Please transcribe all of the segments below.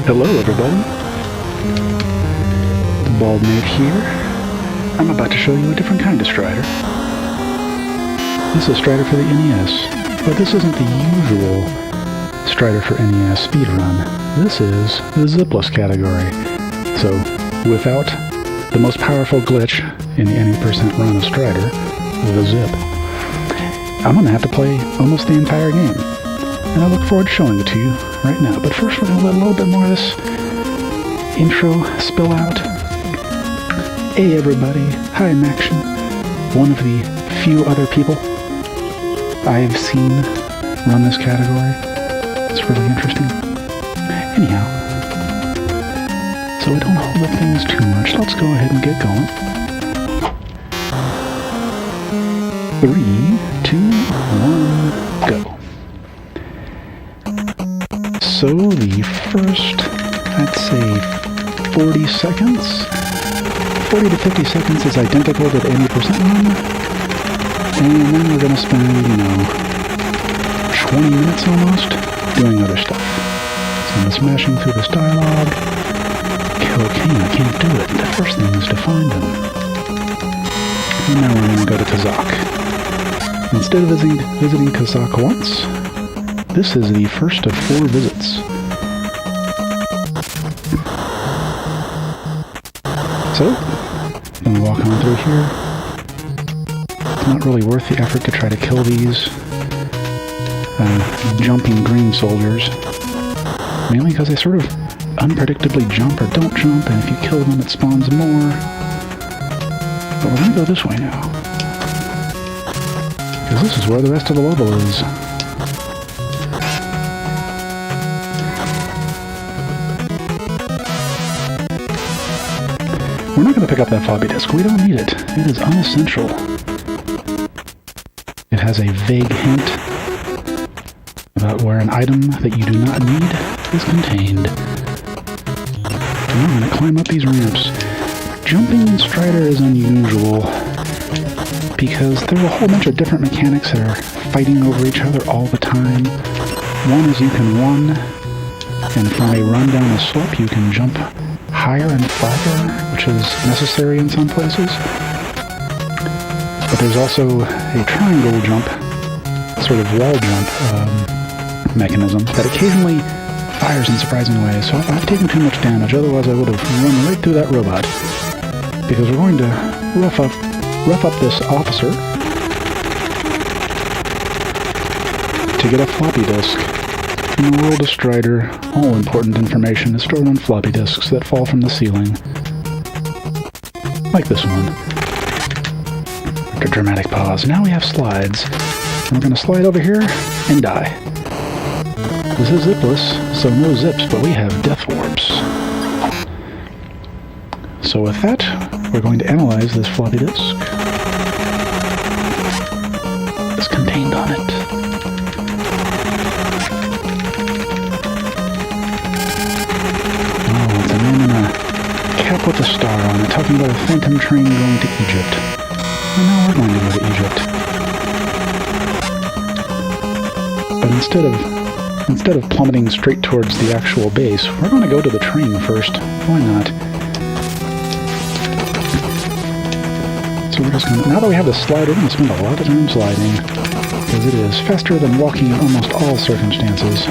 Hello everybody, Baldnate here. I'm about to show you a different kind of Strider. This is a Strider for the NES, but this isn't the usual Strider for NES speedrun. This is the Zipless category. So, without the most powerful glitch in any percent run of Strider, the Zip, I'm going to have to play almost the entire game. And I look forward to showing it to you right now. But first we're going to let a little bit more of this intro spill out. Hey everybody, hi I'm Action. One of the few other people I've seen run this category. It's really interesting. Anyhow, so we don't hold up things too much, let's go ahead and get going. 3, 2, 1, go. So the first, I'd say 40 seconds, 40 to 50 seconds is identical to the 80% run, and then we're going to spend, 20 minutes almost doing other stuff. So I'm smashing through this dialogue. Okay, I can't do it. The first thing is to find him. And now we're going to go to Kazakh. Instead of visiting Kazakh once, this is the first of 4 visits. So, I'm going to walk on through here. It's not really worth the effort to try to kill these jumping green soldiers. Mainly because they sort of unpredictably jump or don't jump, and if you kill them it spawns more. But we're going to go this way now. Because this is where the rest of the level is. We're not going to pick up that floppy disk. We don't need it. It is unessential. It has a vague hint about where an item that you do not need is contained. And I'm going to climb up these ramps. Jumping in Strider is unusual because there's a whole bunch of different mechanics that are fighting over each other all the time. One is you can run, and from a run down a slope you can jump higher and farther, which is necessary in some places. But there's also a triangle jump, sort of wall jump mechanism that occasionally fires in surprising ways. So I've taken too much damage, otherwise I would have run right through that robot. Because we're going to rough up this officer to get a floppy disk. In the world of Strider, all important information is stored on floppy disks that fall from the ceiling. Like this one. After a dramatic pause, now we have slides. And we're going to slide over here and die. This is Zipless, so no zips, but we have death warps. So with that, we're going to analyze this floppy disk. What's contained on it? Cap with a star on it, talking about a phantom train going to Egypt. And now we're going to go to Egypt. But instead of plummeting straight towards the actual base, we're going to go to the train first. Why not? So we're just going to, now that we have the slider, we're going to spend a lot of time sliding, because it is faster than walking in almost all circumstances.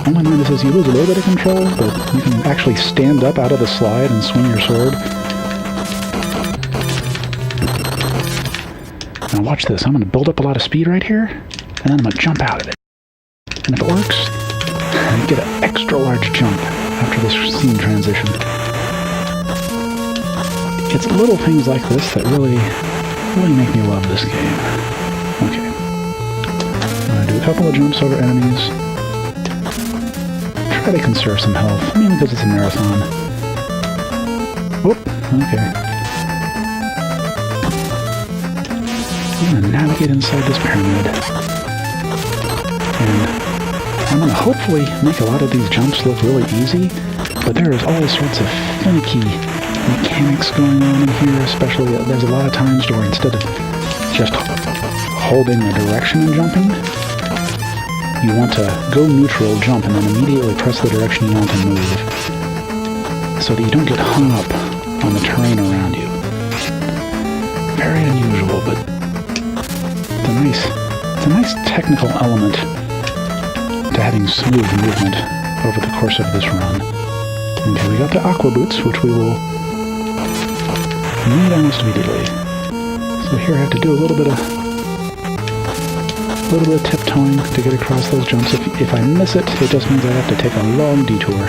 Only minus is you lose a little bit of control, but you can actually stand up out of the slide and swing your sword. Now watch this. I'm going to build up a lot of speed right here, and then I'm going to jump out of it. And if it works, I get an extra large jump after this scene transition. It's little things like this that really make me love this game. Okay. I'm going to do a couple of jumps over enemies. Try to conserve some health, mainly because it's a marathon. Whoop, okay. I'm going to navigate inside this pyramid. And I'm going to hopefully make a lot of these jumps look really easy, but there is all sorts of finicky mechanics going on in here, especially there's a lot of times where instead of just holding the direction and jumping, you want to go neutral, jump, and then immediately press the direction you want to move, so that you don't get hung up on the terrain around you. Very unusual, but it's a nice technical element to having smooth movement over the course of this run. Okay, we got the aqua boots, which we will need almost immediately. So here I have to do a little bit of tiptoeing to get across those jumps. If I miss it, it just means I have to take a long detour.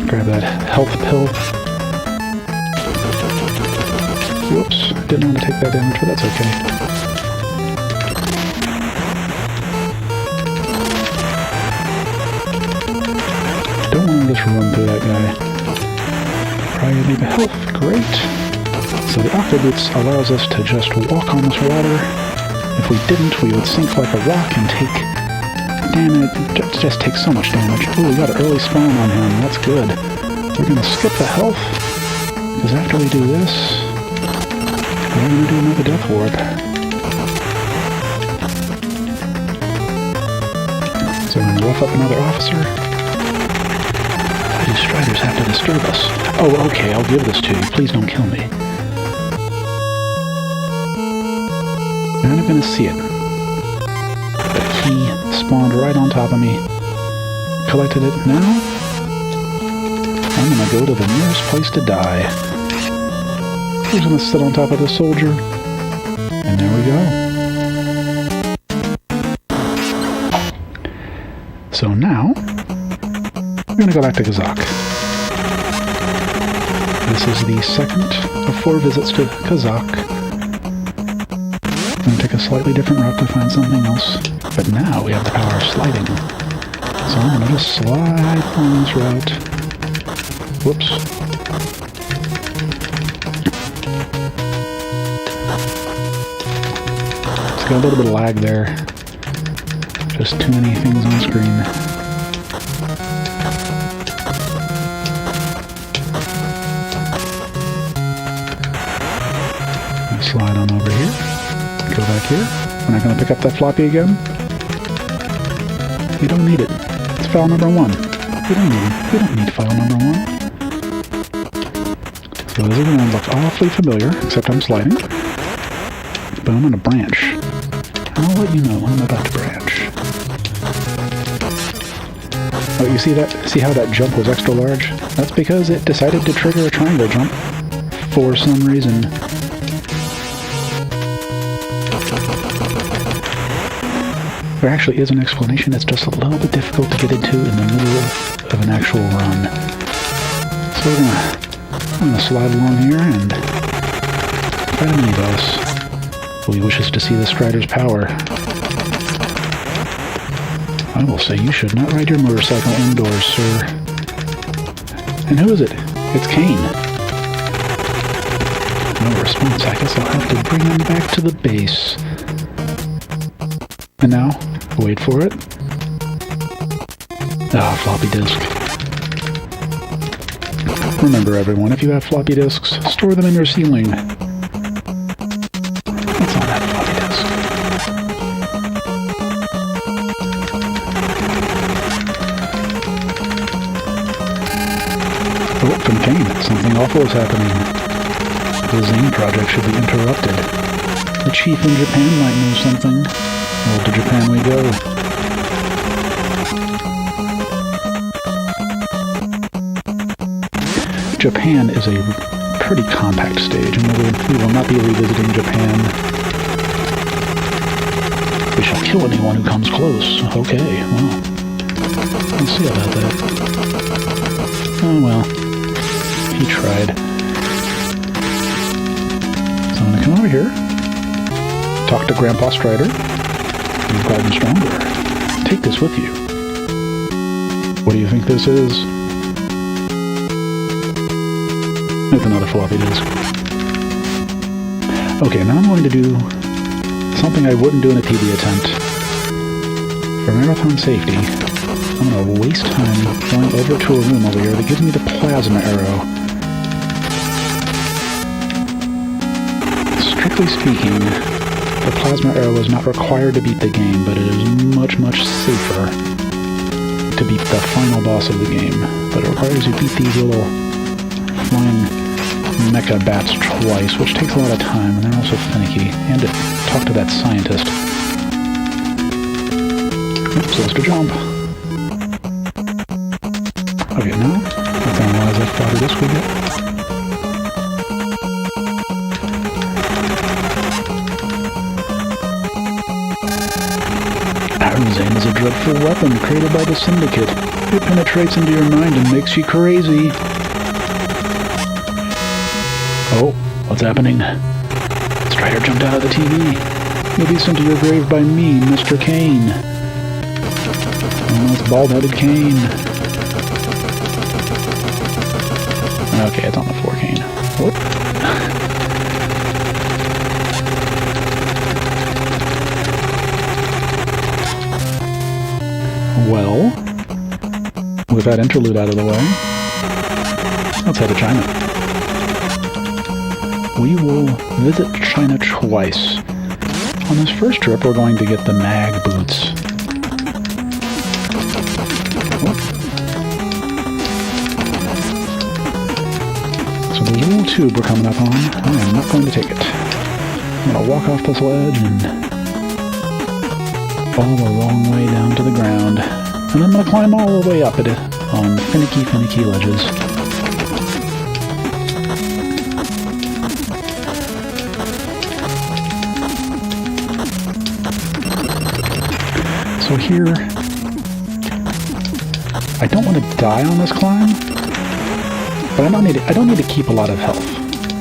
Grab that health pill. Whoops, didn't want to take that damage, but that's okay. Don't want to just run through that guy. Probably need the health, great. So the aqua boots allows us to just walk on this water. If we didn't, we would sink like a rock and take damage, just take so much damage. Oh, we got an early spawn on him, that's good. We're going to skip the health, because after we do this, we're going to do another death ward. So we're going to rough up another officer. Why do striders have to disturb us? Oh, okay, I'll give this to you. Please don't kill me. You're not going to see it. But he spawned right on top of me. Collected it. Now, I'm going to go to the nearest place to die. Who's going to sit on top of the soldier? And there we go. So now, we're going to go back to Kazakh. This is the second of 4 visits to Kazakh. I'm going to take a slightly different route to find something else. But now we have the power of sliding. So I'm going to just slide on this route. Whoops. It's got a little bit of lag there. Just too many things on screen. Slide on over here. Go back here. We're not going to pick up that floppy again. We don't need it. It's file number 1. We don't need file number 1. So this is going to look awfully familiar, except I'm sliding. But I'm going to branch. I'll let you know when I'm about to branch. Oh, you see that? See how that jump was extra large? That's because it decided to trigger a triangle jump for some reason. There actually is an explanation. It's just a little bit difficult to get into in the middle of an actual run. So I'm gonna slide along here and find a mini-boss who wishes to see the Strider's power. I will say you should not ride your motorcycle indoors, sir. And who is it? It's Kane. No response. I guess I'll have to bring him back to the base. And now, wait for it. Ah, floppy disk. Remember everyone, if you have floppy disks, store them in your ceiling. What's on that floppy disk? Oh, from Kane, something awful is happening. The Zane project should be interrupted. The chief in Japan might know something. Well, to Japan we go. Japan is a pretty compact stage, and we will not be revisiting Japan. We shall kill anyone who comes close. Okay, well, we'll see about that. Oh well, he tried. So I'm gonna come over here, talk to Grandpa Strider. You've gotten stronger. Take this with you. What do you think this is? It's another floppy disk. Okay, now I'm going to do something I wouldn't do in a PB attempt. For marathon safety, I'm going to waste time going over to a room over here that gives me the plasma arrow. Strictly speaking, The plasma arrow is not required to beat the game, but it is much, much safer to beat the final boss of the game. But it requires you beat these little flying mecha bats twice, which takes a lot of time, and they're also finicky. And to talk to that scientist. Oops, let's go jump. Okay, now, let's analyze that floppy disk we get. Arzane is a dreadful weapon created by the Syndicate. It penetrates into your mind and makes you crazy. Oh, what's happening? Strider jumped out of the TV. You'll be sent to your grave by me, Mr. Kane. Oh, it's bald-headed Kane. Okay, it's on the floor, Kane. Whoop. Well, with that interlude out of the way, let's head to China. We will visit China twice. On this first trip, we're going to get the mag boots. Whoop. So there's a little tube we're coming up on. I am not going to take it. I'm going to walk off this ledge and fall the long way down to the ground. And then I'm going to climb all the way up it on finicky, finicky ledges. So here, I don't want to die on this climb, but I don't need to keep a lot of health,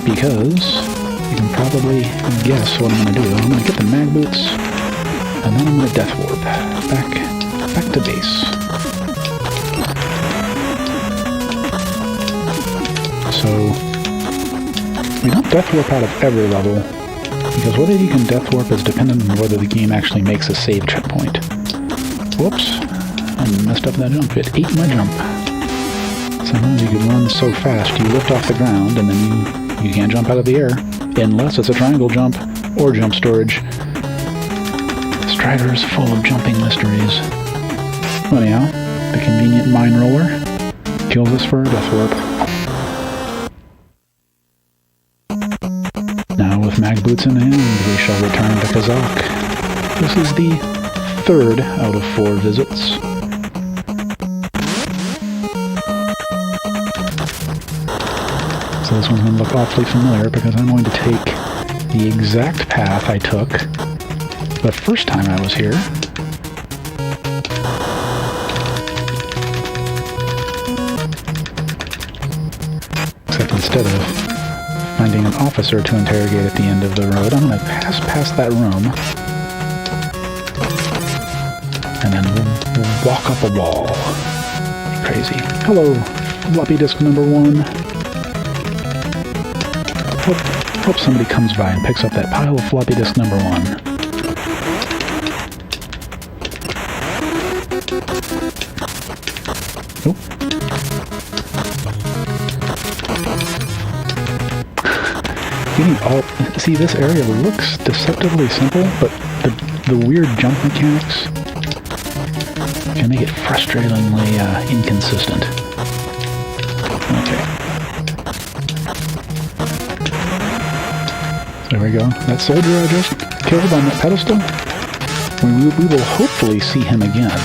because you can probably guess what I'm going to do. I'm going to get the mag boots, and then I'm going to death warp back to base. So we don't death warp out of every level, because whether you can death warp is dependent on whether the game actually makes a save checkpoint. Whoops, I messed up that jump. It ate my jump. Sometimes you can run so fast you lift off the ground and then you can't jump out of the air, unless it's a triangle jump or jump storage. Strider is full of jumping mysteries. Anyhow, the convenient mine roller kills us for a death warp. Now with mag boots in hand, we shall return to Kazakh. This is the third out of 4 visits. So this one's going to look awfully familiar because I'm going to take the exact path I took the first time I was here. Except instead of finding an officer to interrogate at the end of the road, I'm going to pass past that room and then we'll walk up a wall. Crazy. Hello, floppy disk number 1. Hope somebody comes by and picks up that pile of floppy disk number 1. Nope. See, this area looks deceptively simple, but the weird jump mechanics can make it frustratingly inconsistent. Okay. There we go. That soldier I just killed on that pedestal, we will hopefully see him again,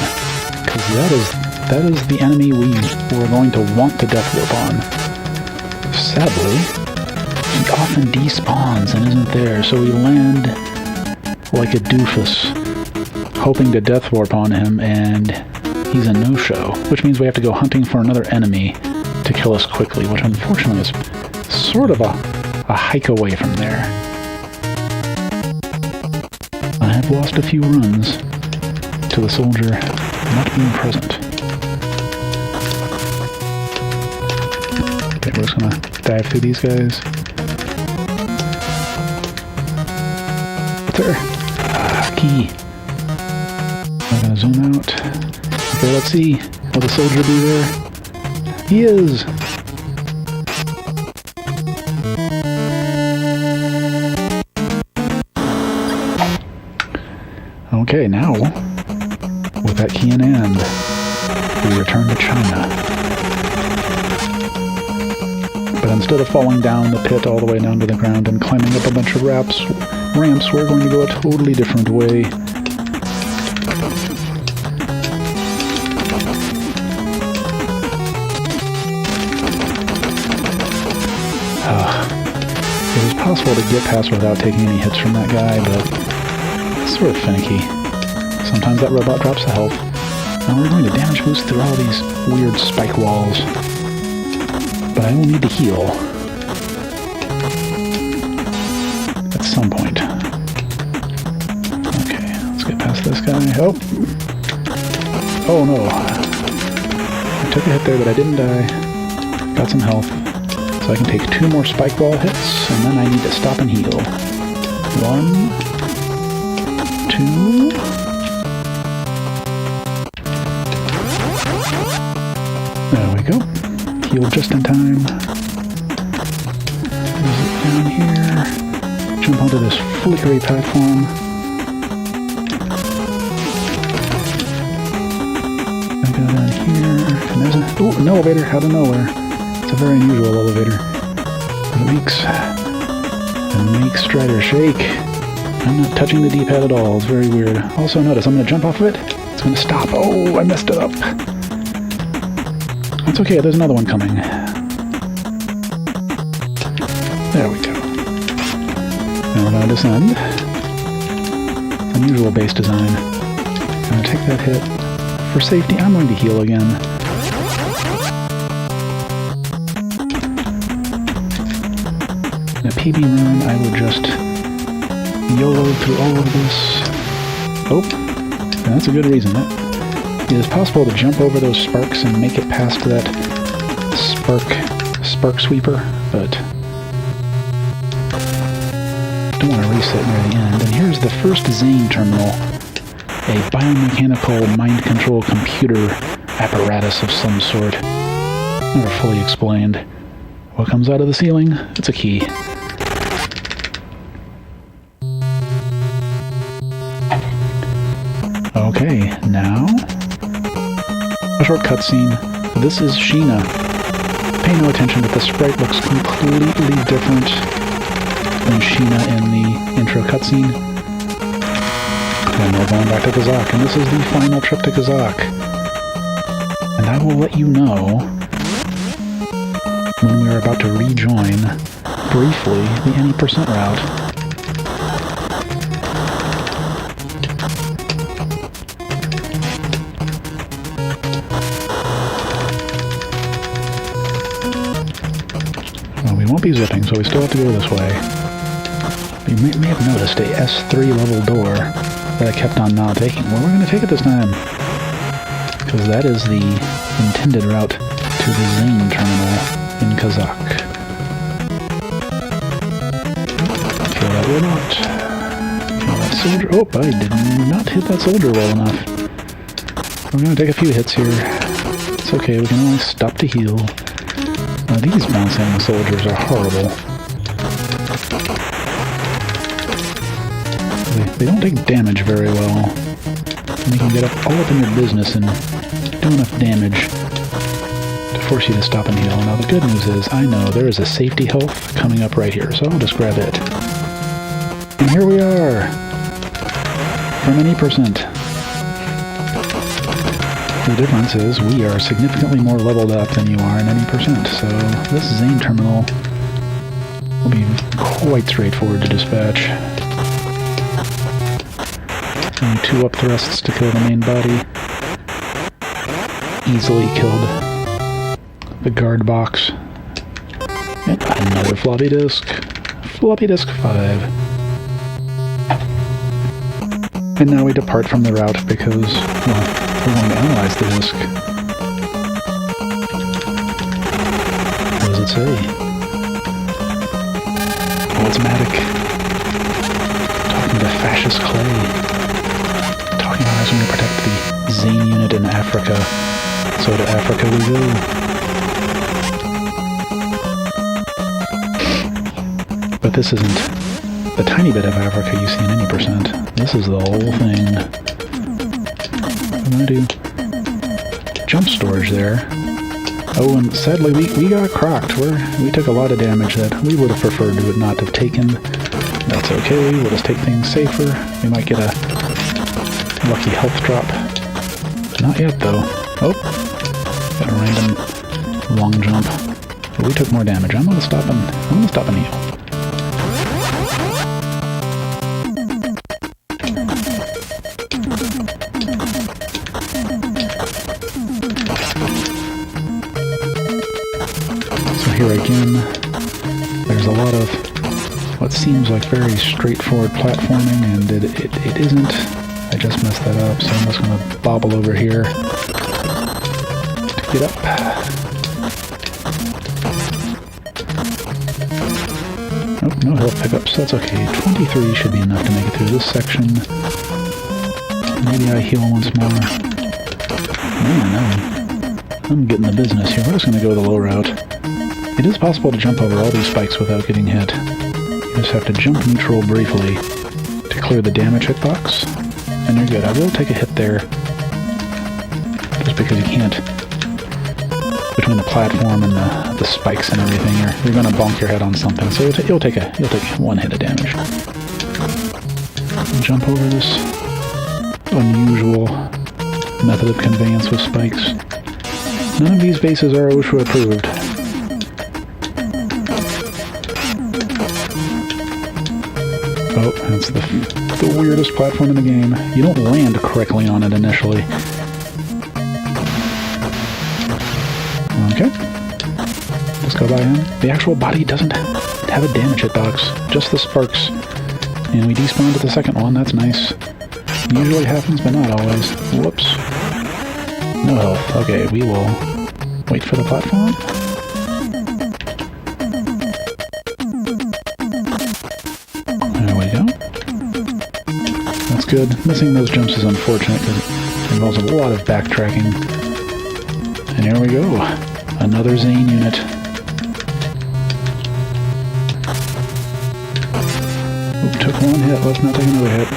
because that is the enemy we're going to want to death warp on. Sadly, he often despawns and isn't there, so we land like a doofus, hoping to death warp on him, and he's a no-show, which means we have to go hunting for another enemy to kill us quickly, which unfortunately is sort of a hike away from there. I have lost a few runs to the soldier not being present. Okay, we're just gonna dive through these guys. What's there? Key. I'm gonna zoom out. Okay, let's see. Will the soldier be there? He is! Okay, now, with that key in hand, we return to China. But instead of falling down the pit all the way down to the ground and climbing up a bunch of ramps, we're going to go a totally different way. It is possible to get past without taking any hits from that guy, but it's sort of finicky. Sometimes that robot drops the health. Now we're going to damage boost through all these weird spike walls. But I will need to heal. At some point. Okay, let's get past this guy. Oh! Oh no. I took a hit there, but I didn't die. Got some health. So I can take 2 more spike wall hits, and then I need to stop and heal. 1, 2... There we go. Heal just in time. Zip down here. Jump onto this flickery platform. I go down here. And there's an elevator out of nowhere. It's a very unusual elevator. It makes Strider shake. I'm not touching the D-pad at all. It's very weird. Also notice, I'm going to jump off of it. It's going to stop. Oh, I messed it up. That's okay, there's another one coming. There we go. Now we're going to descend. Unusual base design. I'm going to take that hit. For safety, I'm going to heal again. In a PB run, I will just YOLO through all of this. Oh, that's a good reason. It is possible to jump over those sparks and make it past that spark sweeper, but don't want to reset near the end. And here's the first Zane terminal, a biomechanical mind control computer apparatus of some sort. Never fully explained. What comes out of the ceiling? It's a key. Okay, now a short cutscene. This is Sheena. Pay no attention that the sprite looks completely different than Sheena in the intro cutscene. And we're going back to Kazakh, and this is the final trip to Kazakh. And I will let you know when we are about to rejoin, briefly, the any percent route. Well, we won't be zipping, so we still have to go this way. You may have noticed a S3 level door that I kept on not taking. Well, we're going to take it this time, because that is the intended route to the Zane terminal in Kazakh. Kill that robot. Kill that soldier. Oh, I did not hit that soldier well enough. We're going to take a few hits here. It's okay, we can always stop to heal. Now these bouncing soldiers are horrible. They don't take damage very well. And they can get all up in your business and do enough damage force you to stop and heal. Now the good news is, I know there is a safety health coming up right here, so I'll just grab it. And here we are! From any percent. The difference is, we are significantly more leveled up than you are in any percent, so this Zane terminal will be quite straightforward to dispatch. Only 2 up thrusts to kill the main body. Easily killed the guard box. And another floppy disk. Floppy disk 5. And now we depart from the route because, well, we're going to analyze the disk. What does it say? Oh, it's Matic. Talking to fascist Clay. Talking about us when we protect the Zane unit in Africa. So to Africa we go. But this isn't the tiny bit of Africa you see in any percent. This is the whole thing. I'm going to do jump storage there. Oh, and sadly, we got crocked. We took a lot of damage that we would have preferred to not have taken. That's okay. We'll just take things safer. We might get a lucky health drop. Not yet, though. Oh, got a random long jump. But we took more damage. I'm gonna stop and heal. So here again, there's a lot of what seems like very straightforward platforming, and it isn't. I just messed that up, so I'm just gonna bobble over here to get up. Oh, no health pickups, that's okay. 23 should be enough to make it through this section. Maybe I heal once more. Man, I'm getting the business here. We're just going to go the low route. It is possible to jump over all these spikes without getting hit. You just have to jump neutral briefly to clear the damage hitbox, and you're good. I will take a hit there, just because you can't. Between the platform and the spikes and everything, you're going to bonk your head on something. So you'll take one hit of damage. Jump over this unusual method of conveyance with spikes. None of these bases are OSHA approved. Oh, that's the weirdest platform in the game. You don't land correctly on it initially. Okay. Let's go by him. The actual body doesn't have a damage hitbox, just the sparks. And we despawned at the second one, that's nice. Usually happens, but not always. Whoops. No health. Okay, we will wait for the platform. There we go. That's good. Missing those jumps is unfortunate because it involves a lot of backtracking. And here we go. Another Zane unit. Oop, took one hit. Let's not take another hit.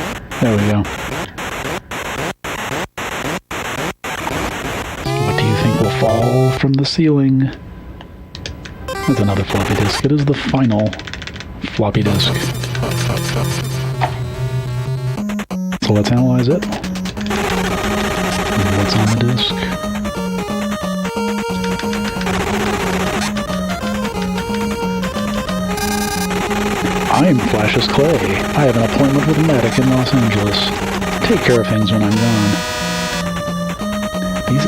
There we go. What do you think will fall from the ceiling? That's another floppy disk. It is the final floppy disk. So let's analyze it. And what's on the disk? I'm Flash's Clay. I have an appointment with Matic in Los Angeles. Take care of things when I'm gone.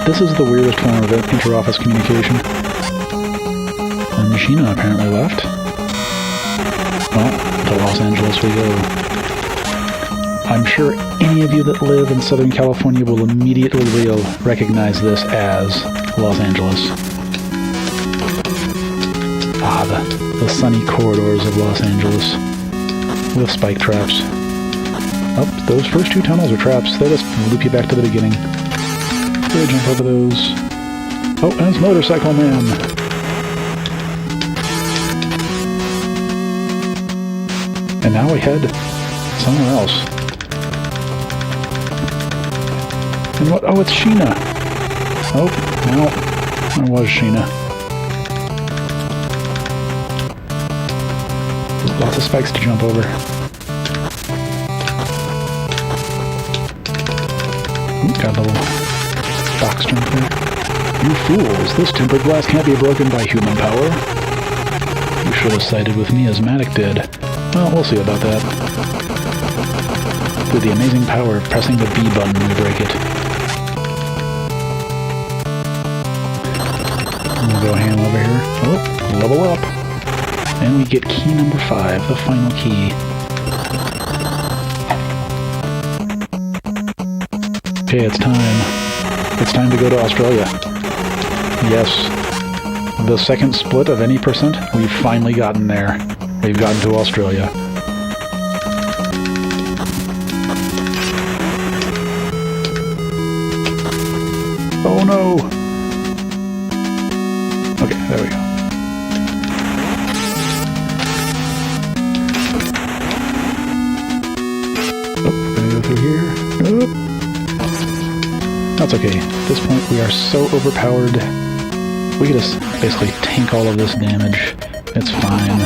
This is the weirdest form of inter-office communication. And Sheena apparently left. Well, to Los Angeles we go. I'm sure any of you that live in Southern California will immediately recognize this as Los Angeles. Ah, the sunny corridors of Los Angeles with spike traps. Oh, those first two tunnels are traps. They just loop you back to the beginning. Go jump over those. Oh, and it's Motorcycle Man. And now we head somewhere else. And what? Oh, it's Sheena. Oh, no. It was Sheena. Lots of spikes to jump over. Ooh, got a little box jump there. You fools! This tempered glass can't be broken by human power. You should have sided with me as Matic did. Well, we'll see about that. Through the amazing power of pressing the B button, we break it. We'll go ham over here. Oh, level up. And we get key number 5, the final key. Okay, it's time. It's time to go to Australia. Yes. The second split of any percent, we've finally gotten there. We've gotten to Australia. Oh no! Okay, there we go. Oh, we're gonna go through here. Oh. that's okay. At this point, we are so overpowered. We can just basically tank all of this damage. It's fine.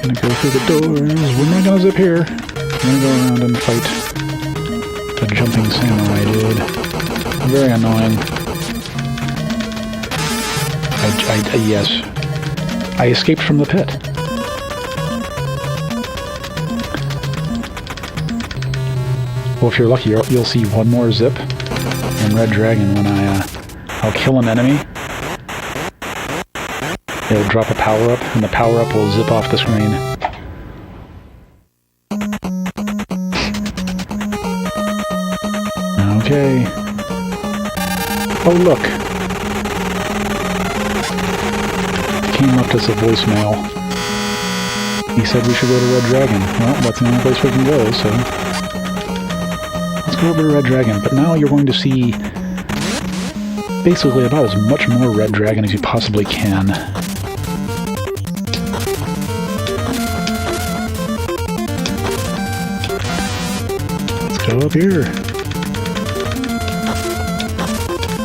Gonna go through the doors. We're not gonna zip here. We're gonna go around and fight the jumping samurai dude. Very annoying. Yes. I escaped from the pit. Well, if you're lucky, you'll see one more zip in Red Dragon when I'll kill an enemy. It'll drop a power-up, and the power-up will zip off the screen. Okay. Oh, look. Came up as a voicemail. He said we should go to Red Dragon. Well, that's the only place we can go, so... let's go over to Red Dragon. But now you're going to see basically about as much more Red Dragon as you possibly can. Let's go up here.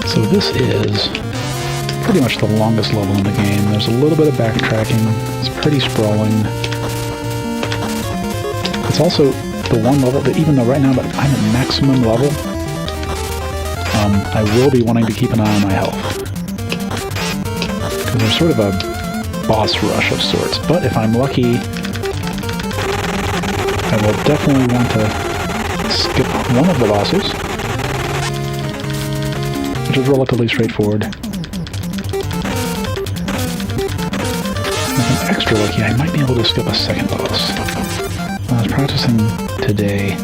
So this is pretty much the longest level in the game. There's a little bit of backtracking. It's pretty sprawling. It's also the one level that even though right now I'm at maximum level, I will be wanting to keep an eye on my health. Because there's sort of a boss rush of sorts. But if I'm lucky, I will definitely want to skip one of the bosses, which is relatively straightforward. If I'm extra lucky, I might be able to skip a second boss. When I was practicing today,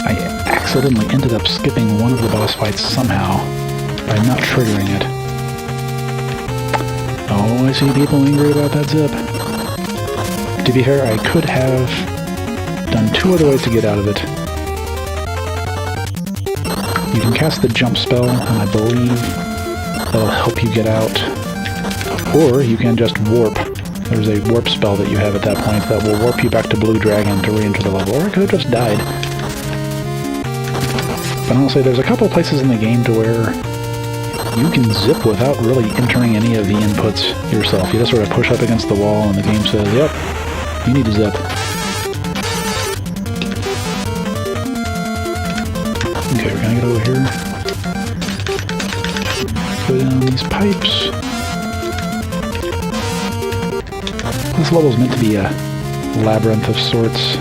I accidentally ended up skipping one of the boss fights somehow by not triggering it. Oh, I see people angry about that zip. To be fair, I could have done two other ways to get out of it. You can cast the jump spell, and I believe that'll help you get out. Or you can just warp. There's a warp spell that you have at that point that will warp you back to Blue Dragon to re-enter the level. Or I could have just died. But honestly, there's a couple places in the game to where you can zip without really entering any of the inputs yourself. You just sort of push up against the wall and the game says, yep, you need to zip. Okay, we're gonna get over here. Go down these pipes. This level's meant to be a labyrinth of sorts.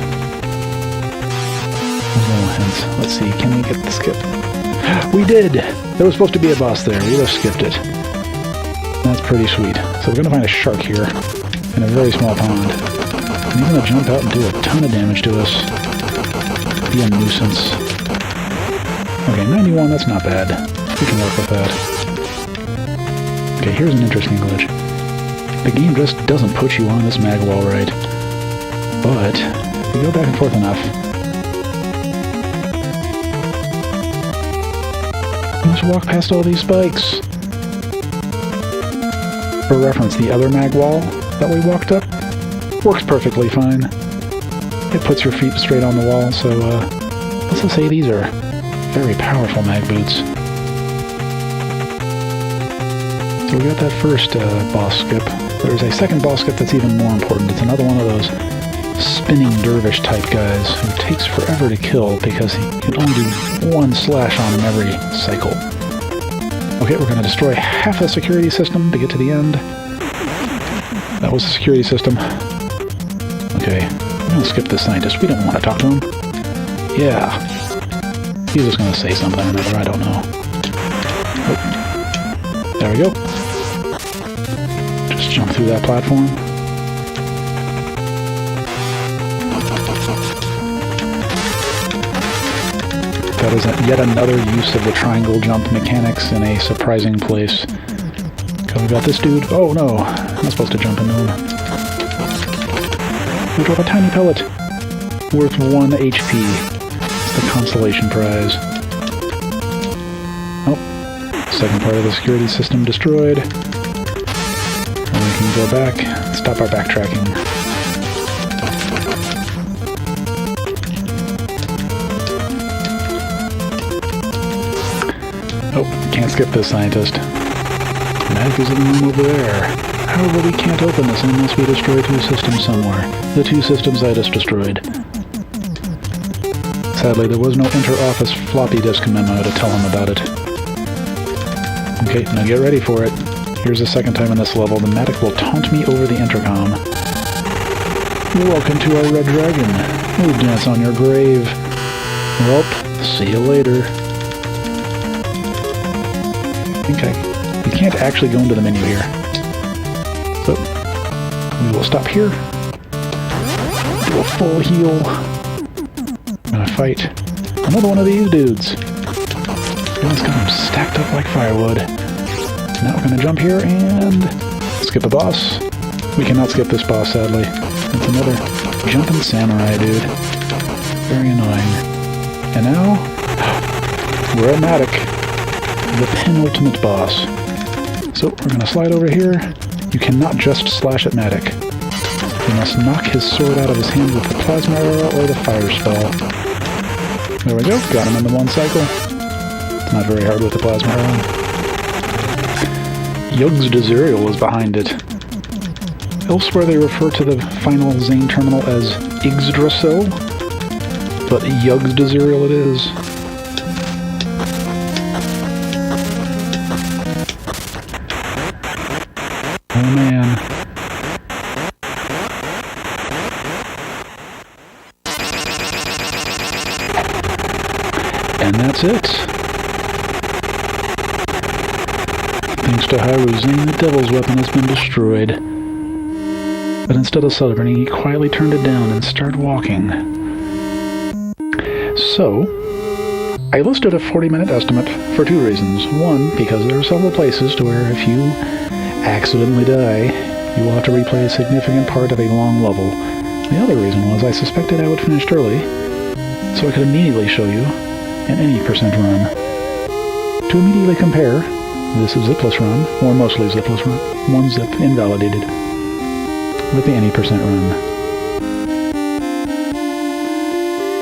Little hints. Let's see, can we get the skip? We did! There was supposed to be a boss there. We just skipped it. That's pretty sweet. So we're gonna find a shark here in a very small pond. And he's gonna jump out and do a ton of damage to us. Be a nuisance. Okay, 91, that's not bad. We can work with that. Okay, here's an interesting glitch. The game just doesn't put you on this mag wall right. But, if you go back and forth enough, you just walk past all these spikes. For reference, the other mag wall that we walked up works perfectly fine. It puts your feet straight on the wall, so let's just say these are very powerful mag boots. So we got that first boss skip. There's a second boss skip that's even more important. It's another one of those spinning dervish type guys who takes forever to kill because he can only do one slash on him every cycle. Okay, we're going to destroy half the security system to get to the end. That was the security system. Okay, I'm going to skip the scientist. We don't want to talk to him. Yeah. He's just going to say something or another, I don't know. Oh. There we go. Just jump through that platform. That is yet another use of the triangle jump mechanics in a surprising place. Okay, we got this dude. Oh no, I'm not supposed to jump into him. We drop a tiny pellet. Worth 1 HP. It's the consolation prize. Oh, second part of the security system destroyed. And we can go back, stop our backtracking. Can't skip this, scientist. Matic is in the room over there. However, we can't open this unless we destroy 2 systems somewhere. The 2 systems I just destroyed. Sadly, there was no inter-office floppy disk memo to tell him about it. Okay, now get ready for it. Here's the second time in this level. The Matic will taunt me over the intercom. Welcome to our Red Dragon. We'll dance on your grave. Well, see you later. Okay, we can't actually go into the menu here. So, we will stop here. Do a full heal. I'm gonna fight another one of these dudes. Everyone's got them stacked up like firewood. Now we're gonna jump here and skip a boss. We cannot skip this boss, sadly. It's another jumping samurai dude. Very annoying. And now, we're at Matic, the penultimate boss. So we're gonna slide over here. You cannot just slash at Matic. You must knock his sword out of his hand with the plasma arrow or the fire spell. There we go, got him in the 1 cycle. It's not very hard with the plasma arrow. Yug's Desirial is behind it. Elsewhere they refer to the final Zane terminal as Yggdrasil, but Yug's Desirial it is. Oh man. And that's it. Thanks to Haru Zane, the Devil's Weapon has been destroyed. But instead of celebrating, he quietly turned it down and started walking. So, I listed a 40-minute estimate for 2 reasons. One, because there are several places to where if you accidentally die, you will have to replay a significant part of a long level. The other reason was I suspected I would finish early, so I could immediately show you an any percent run. To immediately compare, this is Zipless run, or mostly Zipless run, 1 zip invalidated, with the any percent run.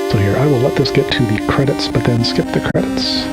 So here, I will let this get to the credits, but then skip the credits.